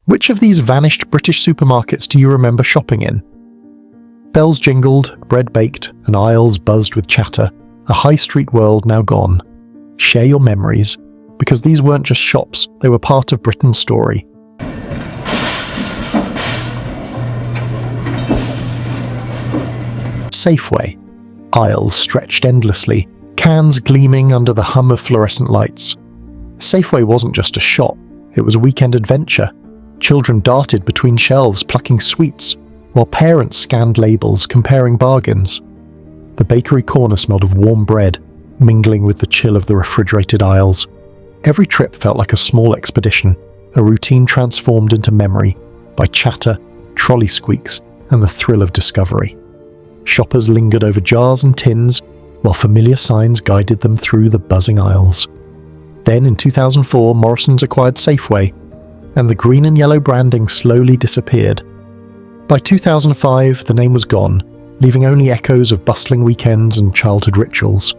Which of these vanished British supermarkets do you remember shopping in? Bells jingled, bread baked, and aisles buzzed with chatter, a high street world now gone. Share your memories, because these weren't just shops, they were part of Britain's story. Safeway. Aisles stretched endlessly, cans gleaming under the hum of fluorescent lights. Safeway wasn't just a shop, it was a weekend adventure. Children darted between shelves plucking sweets, while parents scanned labels comparing bargains. The bakery corner smelled of warm bread, mingling with the chill of the refrigerated aisles. Every trip felt like a small expedition, a routine transformed into memory by chatter, trolley squeaks, and the thrill of discovery. Shoppers lingered over jars and tins, while familiar signs guided them through the buzzing aisles. Then in 2004, Morrison's acquired Safeway, and the green and yellow branding slowly disappeared. By 2005, the name was gone, leaving only echoes of bustling weekends and childhood rituals.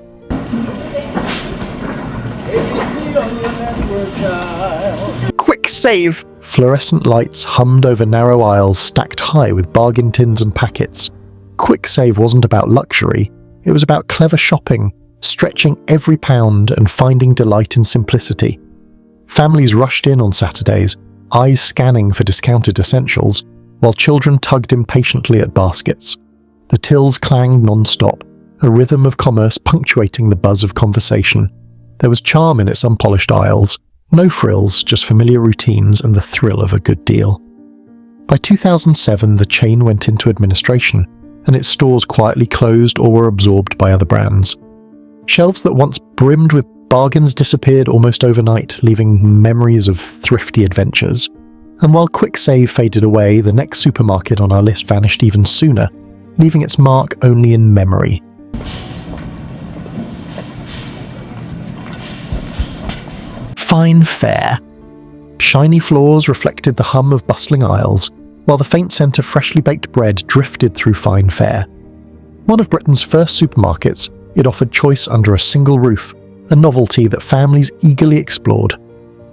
Quick save! Fluorescent lights hummed over narrow aisles stacked high with bargain tins and packets. Quick save wasn't about luxury, it was about clever shopping, stretching every pound and finding delight in simplicity. Families rushed in on Saturdays, eyes scanning for discounted essentials, while children tugged impatiently at baskets. The tills clanged non-stop, a rhythm of commerce punctuating the buzz of conversation. There was charm in its unpolished aisles, no frills, just familiar routines and the thrill of a good deal. By 2007, the chain went into administration, and its stores quietly closed or were absorbed by other brands. Shelves that once brimmed with bargains disappeared almost overnight, leaving memories of thrifty adventures. And while Quick Save faded away, the next supermarket on our list vanished even sooner, leaving its mark only in memory. Fine fare. Shiny floors reflected the hum of bustling aisles, while the faint scent of freshly baked bread drifted through fine fare. One of Britain's first supermarkets, it offered choice under a single roof, a novelty that families eagerly explored.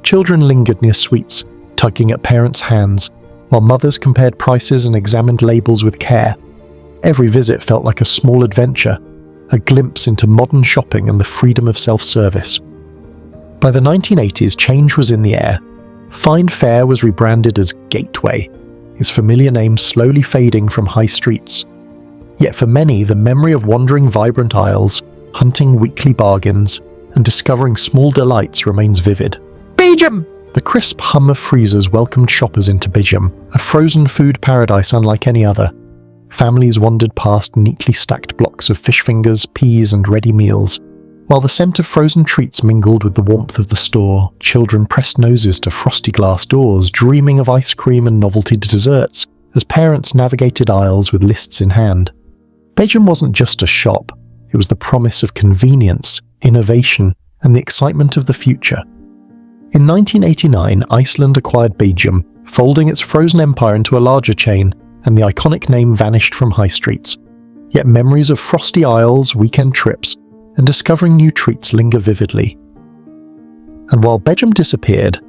Children lingered near sweets, tugging at parents' hands, while mothers compared prices and examined labels with care. Every visit felt like a small adventure, a glimpse into modern shopping and the freedom of self-service. By the 1980s, change was in the air. Fine fare was rebranded as Gateway, its familiar name slowly fading from high streets. Yet for many, the memory of wandering vibrant aisles, hunting weekly bargains, and discovering small delights remains vivid. Belgium! The crisp hum of freezers welcomed shoppers into Belgium, a frozen food paradise unlike any other. Families wandered past neatly stacked blocks of fish fingers, peas, and ready meals. While the scent of frozen treats mingled with the warmth of the store, children pressed noses to frosty glass doors, dreaming of ice cream and novelty desserts, as parents navigated aisles with lists in hand. Belgium wasn't just a shop, it was the promise of convenience, innovation, and the excitement of the future. In 1989, Iceland acquired Belgium, folding its frozen empire into a larger chain, and the iconic name vanished from high streets. Yet memories of frosty aisles, weekend trips, and discovering new treats linger vividly. And while Belgium disappeared,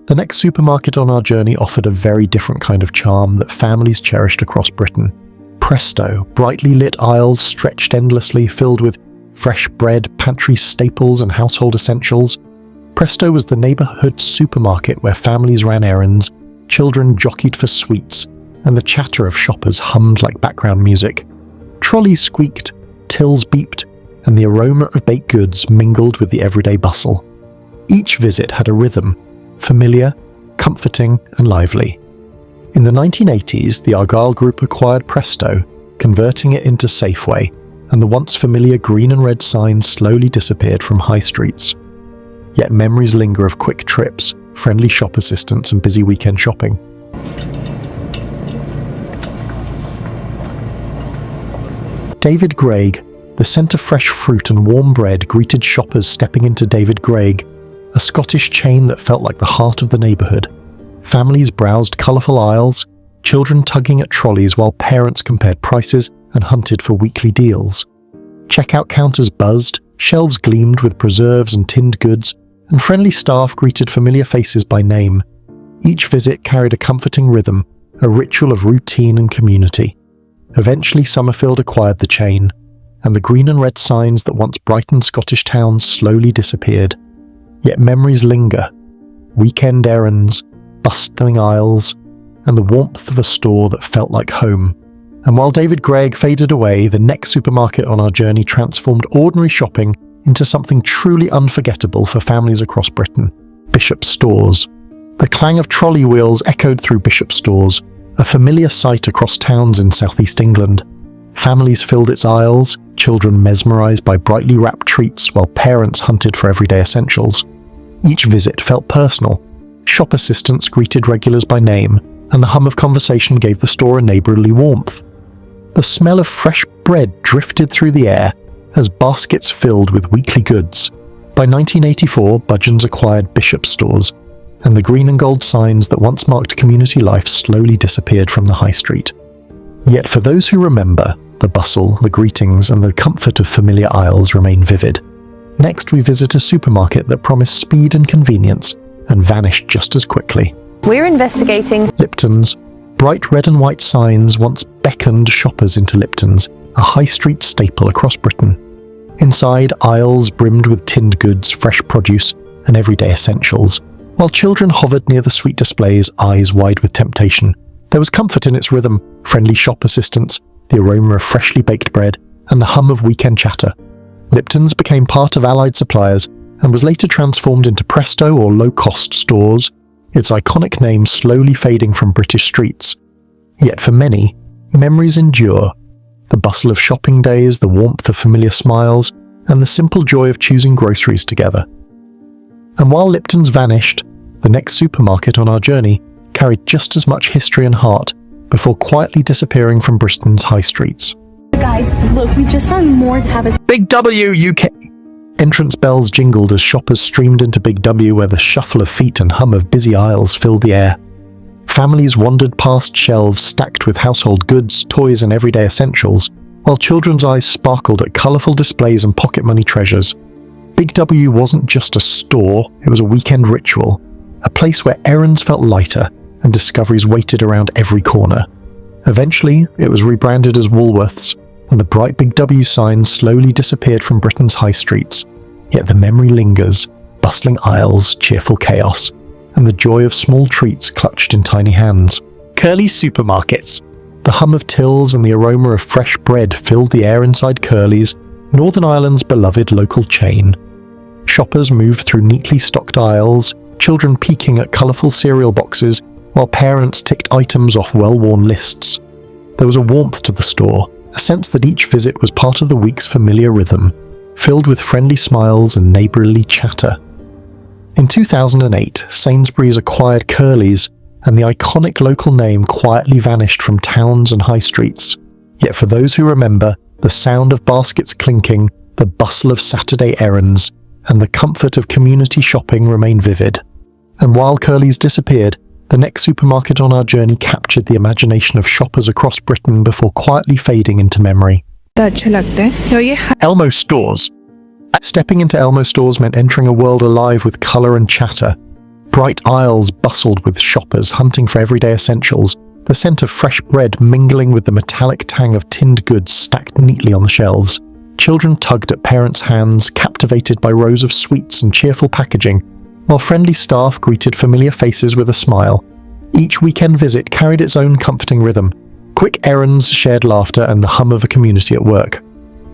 the next supermarket on our journey offered a very different kind of charm that families cherished across Britain. Presto, brightly lit aisles stretched endlessly, filled with fresh bread, pantry staples, and household essentials. Presto was the neighborhood supermarket where families ran errands, children jockeyed for sweets, and the chatter of shoppers hummed like background music. Trolleys squeaked, tills beeped, and the aroma of baked goods mingled with the everyday bustle. Each visit had a rhythm, familiar, comforting, and lively. In the 1980s, the Argyle Group acquired Presto, converting it into Safeway, and the once familiar green and red signs slowly disappeared from high streets. Yet memories linger of quick trips, friendly shop assistants, and busy weekend shopping. David Greig. The scent of fresh fruit and warm bread greeted shoppers stepping into David Greig, a Scottish chain that felt like the heart of the neighbourhood. Families browsed colourful aisles, children tugging at trolleys while parents compared prices and hunted for weekly deals. Checkout counters buzzed, shelves gleamed with preserves and tinned goods, and friendly staff greeted familiar faces by name. each visit carried a comforting rhythm, a ritual of routine and community. Eventually Summerfield acquired the chain, and the green and red signs that once brightened Scottish towns slowly disappeared. Yet memories linger. Weekend errands, bustling aisles, and the warmth of a store that felt like home. And while David Gregg faded away, the next supermarket on our journey transformed ordinary shopping into something truly unforgettable for families across Britain: Bishop's Stores. The clang of trolley wheels echoed through Bishop's Stores, a familiar sight across towns in southeast England. Families filled its aisles, children mesmerised by brightly wrapped treats while parents hunted for everyday essentials. Each visit felt personal. Shop assistants greeted regulars by name, and the hum of conversation gave the store a neighbourly warmth. The smell of fresh bread drifted through the air as baskets filled with weekly goods. By 1984, Budgeons acquired Bishop's Stores, and the green and gold signs that once marked community life slowly disappeared from the high street. Yet for those who remember, the bustle, the greetings, and the comfort of familiar aisles remain vivid. Next, we visit a supermarket that promised speed and convenience and vanished just as quickly. We're investigating Lipton's. Bright red and white signs once beckoned shoppers into Lipton's, a high street staple across Britain. Inside, aisles brimmed with tinned goods, fresh produce, and everyday essentials. While children hovered near the sweet displays, eyes wide with temptation, there was comfort in its rhythm: friendly shop assistants, the aroma of freshly baked bread, and the hum of weekend chatter. Lipton's became part of Allied suppliers and was later transformed into Presto or low-cost stores, its iconic name slowly fading from British streets. Yet for many, memories endure: the bustle of shopping days, the warmth of familiar smiles, and the simple joy of choosing groceries together. And while Lipton's vanished, the next supermarket on our journey carried just as much history and heart before quietly disappearing from Britain's high streets. Guys, look, we just found more tapas. Big W, UK! Entrance bells jingled as shoppers streamed into Big W, where the shuffle of feet and hum of busy aisles filled the air. Families wandered past shelves stacked with household goods, toys, and everyday essentials, while children's eyes sparkled at colourful displays and pocket money treasures. Big W wasn't just a store, it was a weekend ritual, a place where errands felt lighter and discoveries waited around every corner. Eventually, it was rebranded as Woolworths, and the bright Big W signs slowly disappeared from Britain's high streets. Yet the memory lingers: bustling aisles, cheerful chaos, and the joy of small treats clutched in tiny hands. Curly's supermarkets. The hum of tills and the aroma of fresh bread filled the air inside Curly's, Northern Ireland's beloved local chain. Shoppers moved through neatly stocked aisles, children peeking at colourful cereal boxes, while parents ticked items off well-worn lists. There was a warmth to the store, a sense that each visit was part of the week's familiar rhythm, filled with friendly smiles and neighbourly chatter. In 2008, Sainsbury's acquired Curly's, and the iconic local name quietly vanished from towns and high streets. Yet for those who remember, the sound of baskets clinking, the bustle of Saturday errands, and the comfort of community shopping remain vivid. And while Curly's disappeared, the next supermarket on our journey captured the imagination of shoppers across Britain before quietly fading into memory. Elmo Stores. Stepping into Elmo Stores meant entering a world alive with colour and chatter. Bright aisles bustled with shoppers hunting for everyday essentials, the scent of fresh bread mingling with the metallic tang of tinned goods stacked neatly on the shelves. Children tugged at parents' hands, captivated by rows of sweets and cheerful packaging, while friendly staff greeted familiar faces with a smile. Each weekend visit carried its own comforting rhythm: quick errands, shared laughter, and the hum of a community at work.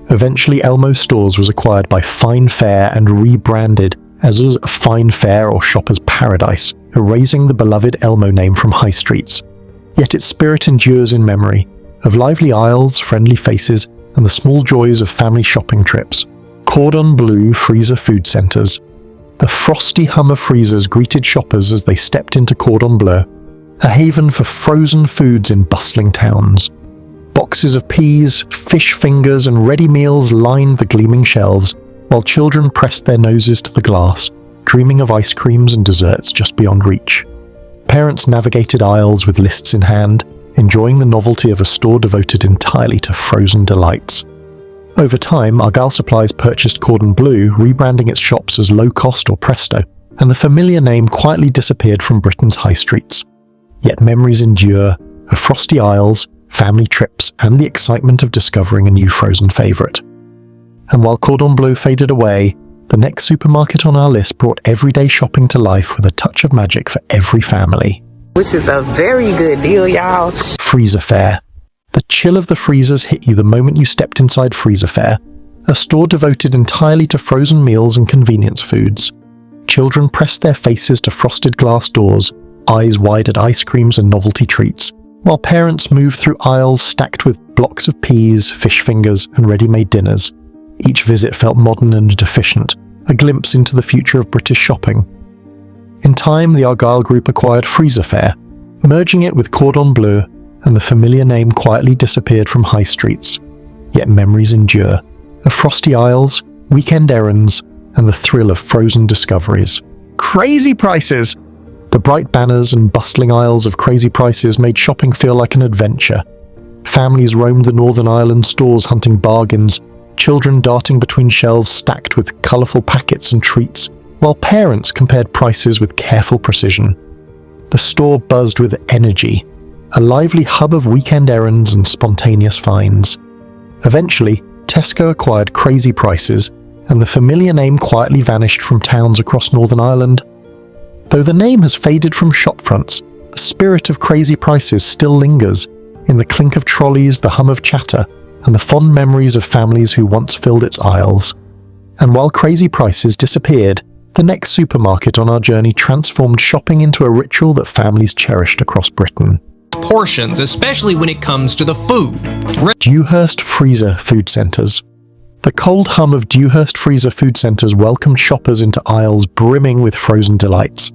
Eventually, Elmo Stores was acquired by Fine Fare and rebranded as Fine Fare or Shopper's Paradise, erasing the beloved Elmo name from high streets. Yet its spirit endures in memory, of lively aisles, friendly faces, and the small joys of family shopping trips. Cordon Bleu freezer food centres. The frosty hum of freezers greeted shoppers as they stepped into Cordon Bleu, a haven for frozen foods in bustling towns. Boxes of peas, fish fingers, and ready meals lined the gleaming shelves, while children pressed their noses to the glass, dreaming of ice creams and desserts just beyond reach. Parents navigated aisles with lists in hand, enjoying the novelty of a store devoted entirely to frozen delights. Over time, Argyle Supplies purchased Cordon Bleu, rebranding its shops as Low Cost or Presto, and the familiar name quietly disappeared from Britain's high streets. Yet memories endure of frosty aisles, family trips, and the excitement of discovering a new frozen favourite. And while Cordon Bleu faded away, the next supermarket on our list brought everyday shopping to life with a touch of magic for every family. Which is a very good deal, y'all. Freezer Fair. The chill of the freezers hit you the moment you stepped inside Freezer Fair, a store devoted entirely to frozen meals and convenience foods. Children pressed their faces to frosted glass doors, eyes wide at ice creams and novelty treats, while parents moved through aisles stacked with blocks of peas, fish fingers, and ready-made dinners. Each visit felt modern and efficient, a glimpse into the future of British shopping. In time, the Argyle Group acquired Freezer Fair, merging it with Cordon Bleu, and the familiar name quietly disappeared from high streets. Yet memories endure, of frosty aisles, weekend errands, and the thrill of frozen discoveries. Crazy prices! The bright banners and bustling aisles of Crazy Prices made shopping feel like an adventure. Families roamed the Northern Ireland stores hunting bargains, children darting between shelves stacked with colourful packets and treats, while parents compared prices with careful precision. The store buzzed with energy, a lively hub of weekend errands and spontaneous finds. Eventually, Tesco acquired Crazy Prices, and the familiar name quietly vanished from towns across Northern Ireland. Though the name has faded from shopfronts, the spirit of Crazy Prices still lingers, in the clink of trolleys, the hum of chatter, and the fond memories of families who once filled its aisles. And while Crazy Prices disappeared, the next supermarket on our journey transformed shopping into a ritual that families cherished across Britain. Portions, especially when it comes to the food. Dewhurst Freezer Food Centres. The cold hum of Dewhurst Freezer Food Centres welcomed shoppers into aisles brimming with frozen delights.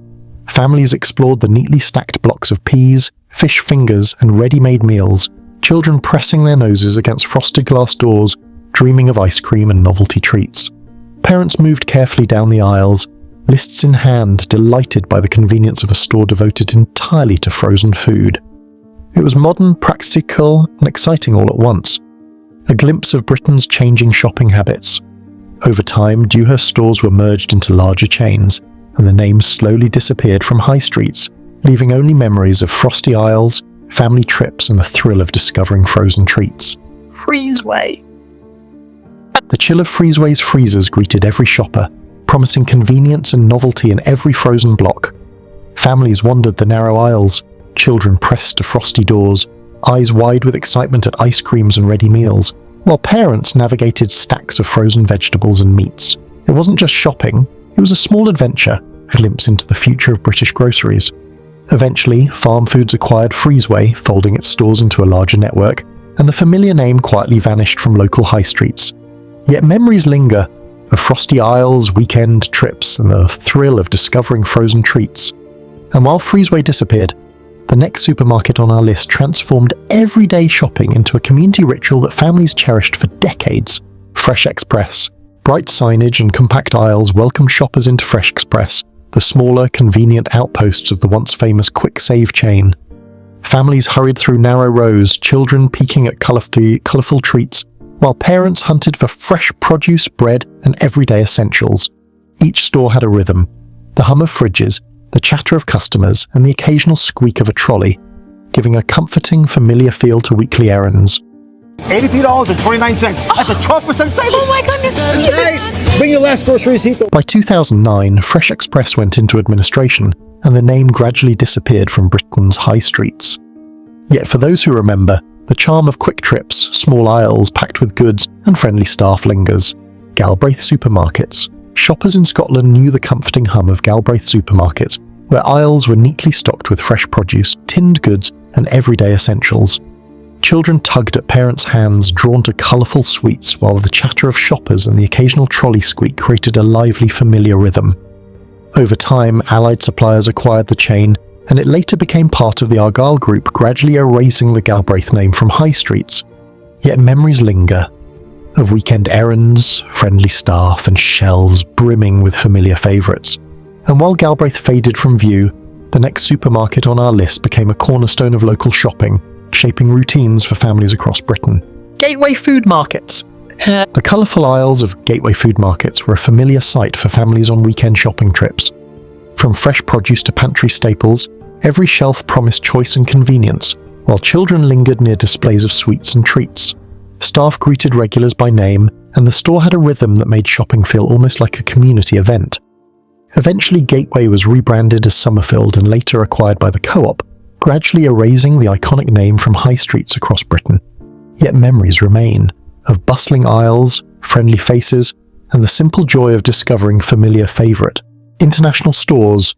Families explored the neatly stacked blocks of peas, fish fingers, and ready-made meals, children pressing their noses against frosted glass doors, dreaming of ice cream and novelty treats. Parents moved carefully down the aisles, lists in hand, delighted by the convenience of a store devoted entirely to frozen food. It was modern, practical, and exciting all at once. A glimpse of Britain's changing shopping habits. Over time, Dewhurst stores were merged into larger chains, and the names slowly disappeared from high streets, leaving only memories of frosty aisles, family trips, and the thrill of discovering frozen treats. Freezeway. The chill of Freezeway's freezers greeted every shopper, promising convenience and novelty in every frozen block. Families wandered the narrow aisles, children pressed to frosty doors, eyes wide with excitement at ice creams and ready meals, while parents navigated stacks of frozen vegetables and meats. It wasn't just shopping, it was a small adventure, a glimpse into the future of British groceries. Eventually, Farm Foods acquired Freezeway, folding its stores into a larger network, and the familiar name quietly vanished from local high streets. Yet memories linger, of frosty aisles, weekend trips, and the thrill of discovering frozen treats. And while Freezeway disappeared, the next supermarket on our list transformed everyday shopping into a community ritual that families cherished for decades. Fresh Express. Bright signage and compact aisles welcomed shoppers into Fresh Express, the smaller, convenient outposts of the once famous Quick Save chain. Families hurried through narrow rows, children peeking at colourful treats, while parents hunted for fresh produce, bread, and everyday essentials. Each store had a rhythm, the hum of fridges, the chatter of customers, and the occasional squeak of a trolley, giving a comforting, familiar feel to weekly errands. $82.29. That's a 12% savings. Oh my goodness. That's right. Bring your last grocery receipt. By 2009, Fresh Express went into administration, and the name gradually disappeared from Britain's high streets. Yet for those who remember, the charm of quick trips, small aisles packed with goods, and friendly staff lingers. Galbraith Supermarkets. Shoppers in Scotland knew the comforting hum of Galbraith supermarkets, where aisles were neatly stocked with fresh produce, tinned goods, and everyday essentials. Children tugged at parents' hands, drawn to colourful sweets, while the chatter of shoppers and the occasional trolley squeak created a lively, familiar rhythm. Over time, allied suppliers acquired the chain, and it later became part of the Argyle Group, gradually erasing the Galbraith name from high streets. Yet memories linger, of weekend errands, friendly staff, and shelves brimming with familiar favourites. And while Galbraith faded from view, the next supermarket on our list became a cornerstone of local shopping, shaping routines for families across Britain. Gateway Food Markets. The colourful aisles of Gateway Food Markets were a familiar sight for families on weekend shopping trips. From fresh produce to pantry staples, every shelf promised choice and convenience, while children lingered near displays of sweets and treats. Staff greeted regulars by name, and the store had a rhythm that made shopping feel almost like a community event. Eventually, Gateway was rebranded as Summerfield and later acquired by the Co-op, gradually erasing the iconic name from high streets across Britain. Yet memories remain, of bustling aisles, friendly faces, and the simple joy of discovering familiar favourite. International stores.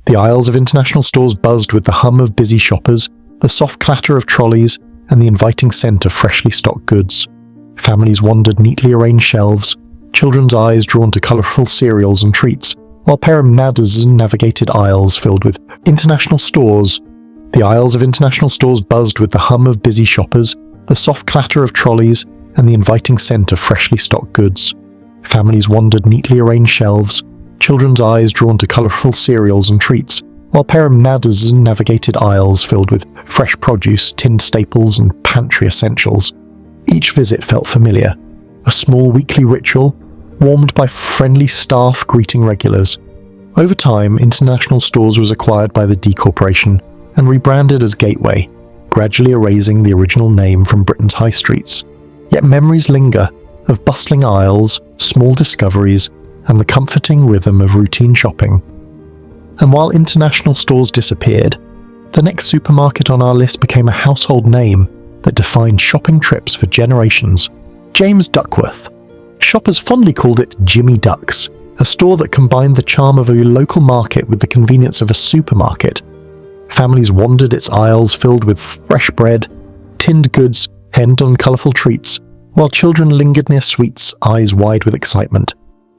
The aisles of international stores buzzed with the hum of busy shoppers, the soft clatter of trolleys, and the inviting scent of freshly stocked goods. Families wandered neatly arranged shelves, children's eyes drawn to colourful cereals and treats, while parents navigated aisles filled with international stores. The aisles of international stores buzzed with the hum of busy shoppers, the soft clatter of trolleys, and the inviting scent of freshly stocked goods. Families wandered neatly arranged shelves, children's eyes drawn to colourful cereals and treats, while parents navigated aisles filled with fresh produce, tinned staples, and pantry essentials. Each visit felt familiar, a small weekly ritual, warmed by friendly staff greeting regulars. Over time, International Stores was acquired by the D Corporation and rebranded as Gateway, gradually erasing the original name from Britain's high streets. Yet memories linger of bustling aisles, small discoveries, and the comforting rhythm of routine shopping. And while International Stores disappeared, the next supermarket on our list became a household name that defined shopping trips for generations. James Duckworth. Shoppers fondly called it Jimmy Duck's, a store that combined the charm of a local market with the convenience of a supermarket. Families wandered its aisles filled with fresh bread, tinned goods, and on colourful treats, while children lingered near sweets, eyes wide with excitement.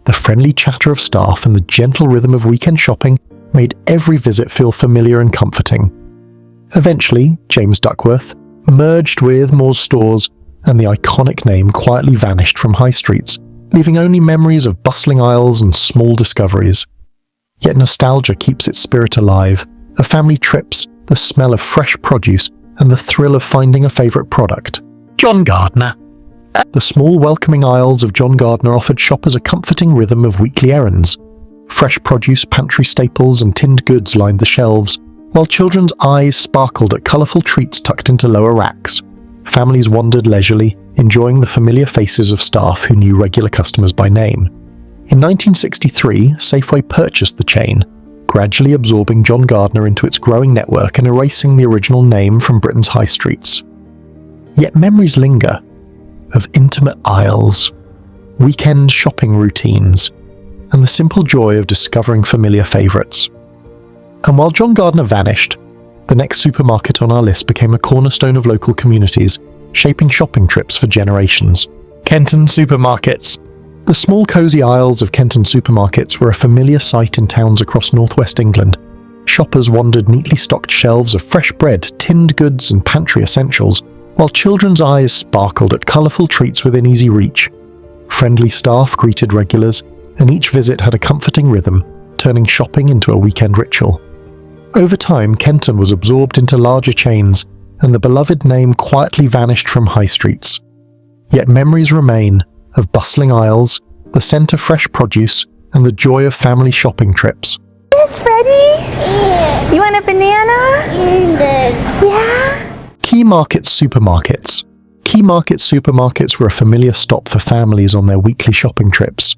The friendly chatter of staff and the gentle rhythm of weekend shopping made every visit feel familiar and comforting. Eventually, James Duckworth merged with more stores, and the iconic name quietly vanished from high streets, leaving only memories of bustling aisles and small discoveries. Yet nostalgia keeps its spirit alive, of family trips, the smell of fresh produce, and the thrill of finding a favourite product. John Gardner. The small welcoming aisles of John Gardner offered shoppers a comforting rhythm of weekly errands. Fresh produce, pantry staples, and tinned goods lined the shelves, while children's eyes sparkled at colourful treats tucked into lower racks. Families wandered leisurely, enjoying the familiar faces of staff who knew regular customers by name. In 1963, Safeway purchased the chain, gradually absorbing John Gardner into its growing network and erasing the original name from Britain's high streets. Yet memories linger, of intimate aisles, weekend shopping routines, and the simple joy of discovering familiar favourites. And while John Gardner vanished, the next supermarket on our list became a cornerstone of local communities, shaping shopping trips for generations. Kenton Supermarkets. The small cosy aisles of Kenton supermarkets were a familiar sight in towns across northwest England. Shoppers wandered neatly stocked shelves of fresh bread, tinned goods, and pantry essentials, while children's eyes sparkled at colourful treats within easy reach. Friendly staff greeted regulars, and each visit had a comforting rhythm, turning shopping into a weekend ritual. Over time, Kenton was absorbed into larger chains, and the beloved name quietly vanished from high streets. Yet memories remain of bustling aisles, the scent of fresh produce, and the joy of family shopping trips. Yes, Freddie? Yeah. You want a banana? Yeah? Key Market Supermarkets. Key Market supermarkets were a familiar stop for families on their weekly shopping trips.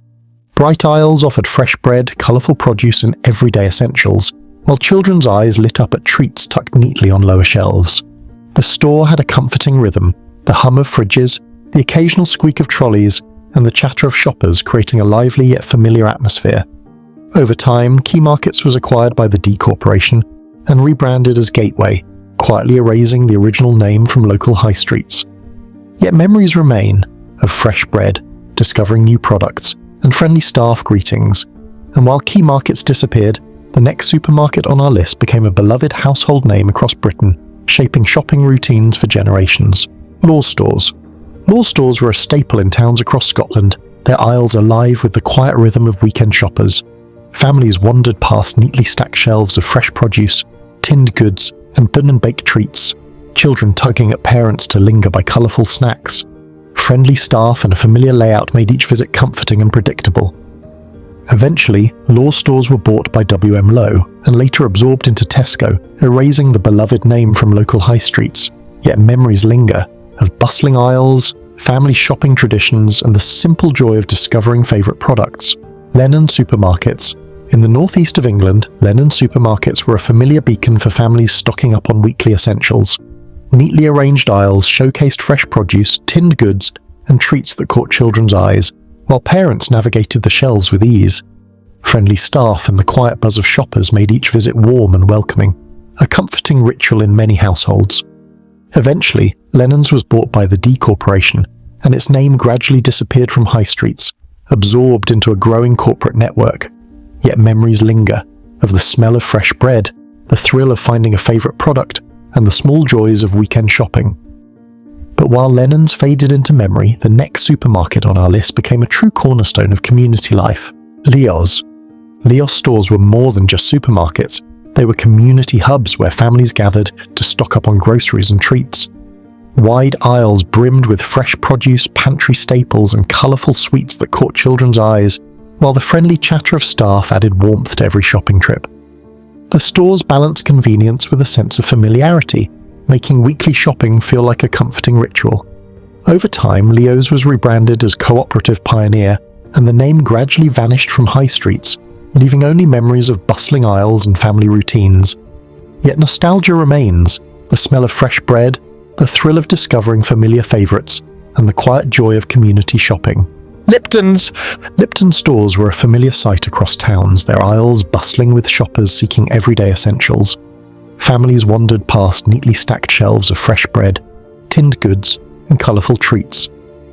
Bright aisles offered fresh bread, colourful produce, and everyday essentials, while children's eyes lit up at treats tucked neatly on lower shelves. The store had a comforting rhythm, the hum of fridges, the occasional squeak of trolleys, and the chatter of shoppers, creating a lively yet familiar atmosphere. Over time, Key Markets was acquired by the D Corporation and rebranded as Gateway, quietly erasing the original name from local high streets. Yet memories remain of fresh bread, discovering new products, and friendly staff greetings. And while Key Markets disappeared, the next supermarket on our list became a beloved household name across Britain, shaping shopping routines for generations. Law stores. Law stores were a staple in towns across Scotland, their aisles alive with the quiet rhythm of weekend shoppers. Families wandered past neatly stacked shelves of fresh produce, tinned goods, and baked treats, children tugging at parents to linger by colourful snacks. Friendly staff and a familiar layout made each visit comforting and predictable. Eventually, Lawes stores were bought by W.M. Lowe and later absorbed into Tesco, erasing the beloved name from local high streets. Yet memories linger of bustling aisles, family shopping traditions, and the simple joy of discovering favourite products. Lennon supermarkets. In the northeast of England, Lennon supermarkets were a familiar beacon for families stocking up on weekly essentials. Neatly arranged aisles showcased fresh produce, tinned goods, and treats that caught children's eyes, while parents navigated the shelves with ease. Friendly staff and the quiet buzz of shoppers made each visit warm and welcoming, a comforting ritual in many households. Eventually, Lennon's was bought by the D Corporation, and its name gradually disappeared from high streets, absorbed into a growing corporate network. Yet memories linger of the smell of fresh bread, the thrill of finding a favourite product, and the small joys of weekend shopping. But while Lennon's faded into memory, the next supermarket on our list became a true cornerstone of community life. Leo's. Leo's stores were more than just supermarkets. They were community hubs where families gathered to stock up on groceries and treats. Wide aisles brimmed with fresh produce, pantry staples, and colourful sweets that caught children's eyes, while the friendly chatter of staff added warmth to every shopping trip. The stores balanced convenience with a sense of familiarity, making weekly shopping feel like a comforting ritual. Over time, Leo's was rebranded as Cooperative Pioneer, and the name gradually vanished from high streets, leaving only memories of bustling aisles and family routines. Yet nostalgia remains, the smell of fresh bread, the thrill of discovering familiar favourites, and the quiet joy of community shopping. Lipton's! Lipton stores were a familiar sight across towns, their aisles bustling with shoppers seeking everyday essentials. Families wandered past neatly stacked shelves of fresh bread, tinned goods, and colourful treats,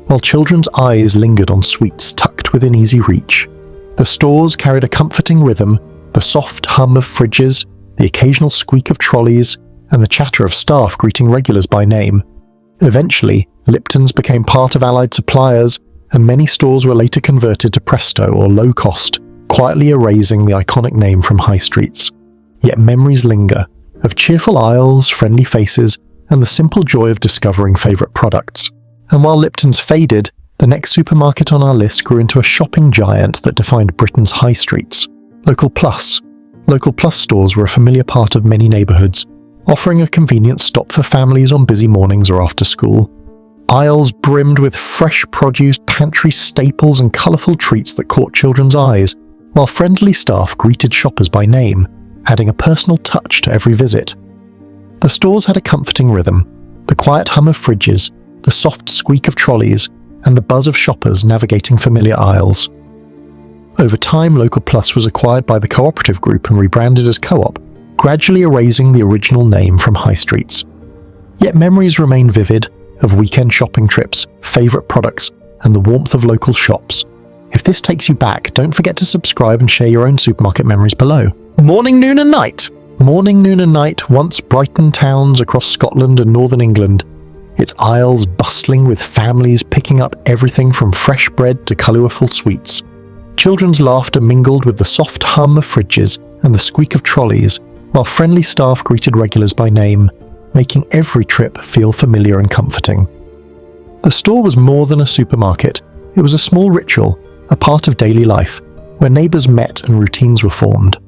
while children's eyes lingered on sweets tucked within easy reach. The stores carried a comforting rhythm, the soft hum of fridges, the occasional squeak of trolleys, and the chatter of staff greeting regulars by name. Eventually, Lipton's became part of allied suppliers, and many stores were later converted to Presto or low cost, quietly erasing the iconic name from high streets. Yet memories linger, of cheerful aisles, friendly faces, and the simple joy of discovering favourite products. And while Lipton's faded, the next supermarket on our list grew into a shopping giant that defined Britain's high streets. Local Plus. Local Plus stores were a familiar part of many neighbourhoods, offering a convenient stop for families on busy mornings or after school. Aisles brimmed with fresh produce, pantry staples, and colourful treats that caught children's eyes, while friendly staff greeted shoppers by name, adding a personal touch to every visit. The stores had a comforting rhythm, the quiet hum of fridges, the soft squeak of trolleys, and the buzz of shoppers navigating familiar aisles. Over time, Local Plus was acquired by the Cooperative Group and rebranded as Co-op, gradually erasing the original name from high streets. Yet memories remain vivid of weekend shopping trips, favourite products, and the warmth of local shops. If this takes you back, don't forget to subscribe and share your own supermarket memories below. Morning, noon and night. Morning, noon and night once brightened towns across Scotland and northern England, its aisles bustling with families picking up everything from fresh bread to colourful sweets. Children's laughter mingled with the soft hum of fridges and the squeak of trolleys, while friendly staff greeted regulars by name, making every trip feel familiar and comforting. The store was more than a supermarket. It was a small ritual, a part of daily life, where neighbours met and routines were formed.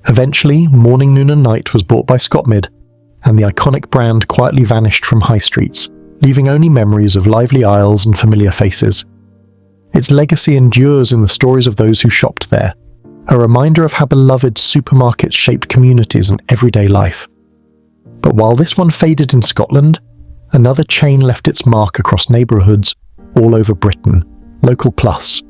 Eventually, Morning, Noon and Night was bought by Scottmid, and the iconic brand quietly vanished from high streets, leaving only memories of lively aisles and familiar faces. Its legacy endures in the stories of those who shopped there, a reminder of how beloved supermarkets shaped communities and everyday life. But while this one faded in Scotland, another chain left its mark across neighbourhoods all over Britain, Local Plus.